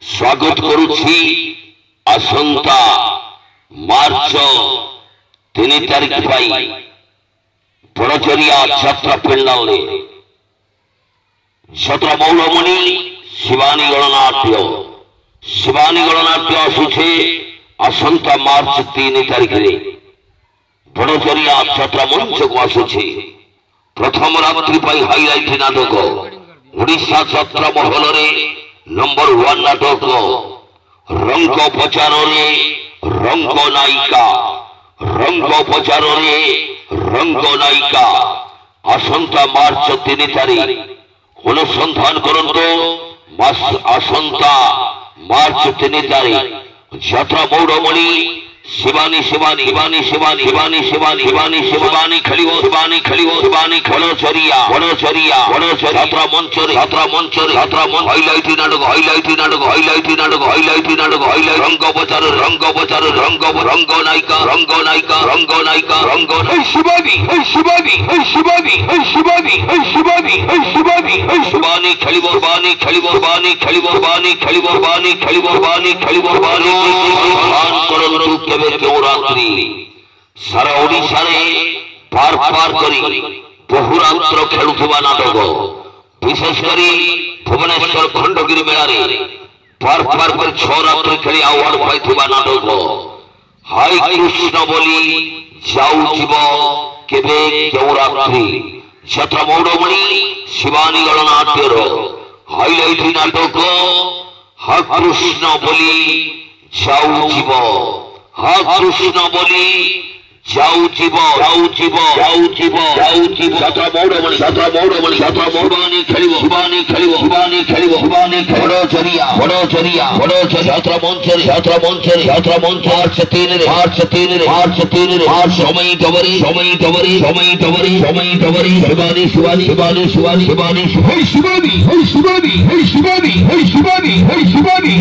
स्वागत करुछि आसंता मार्च 3 तारिख पाई बड़चरिया छात्रा पेंडाल छात्रा मौलमणि शिवानी गणनाट्य आसुचे आसंता मार्च 3 तारिख बड़चरिया छात्रा मंच को आसुचे प्रथम रात्रि पाई हाईलाइट नाटक ओडिशा छात्रा महल नंबर 1 नाटक रंग प्रचार रंग नायिका आसंता मार्च 3 तारिख अनुसंधान करंतो आसंता मार्च 3 तारिख छात्रा मौड़मणि शिवानी शिवानी शिवानी शिवानी शिवानी शिवानी शिवानी शिवानी खलिवो शिवानी खलिवो शिवानी बड़चरिया बड़चरिया बड़चरिया छात्रा मंच हाईलाइट नाटक रंग प्रचार रंग नायिका शिवानी शिवानी शिवानी शिवानी शिवानी शिवानी शिवानी खलिवो शिवानी खलिवो शिवानी खलिवो शिवानी खलिवो शिवानी खलिवो शिवानी खलिवो शिवानी रात्रि सारा ओडिशा पार पार करी बहुरात्र खेलुवा नाटक विशेषकर भुवनेश्वर खंडगिरी मेला पार पार कर 6 रात्रि खेली अवार्ड पाई नाटक हाई कृष्ण बोली जाऊब केबे क्यों रात्रि छात्रा मौड़मणि शिवानी गणनाट्यर हाईलाइट नाटक हा कृष्ण बोली जाऊब हा कृष्ण बोली जाऊब छात्रा मौड़मणि शिवानी खलिवो शिवानी खलिवो शिवानी खलिवो शिवानी बड़चरिया बड़चरिया छात्रा मंच मार्च 3 समय डबरी शिवानी शिवानी शिवानी शिवानी शिवानी शिवानी शिवानी शिवानी शिवानी शिवानी शिवानी शिवानी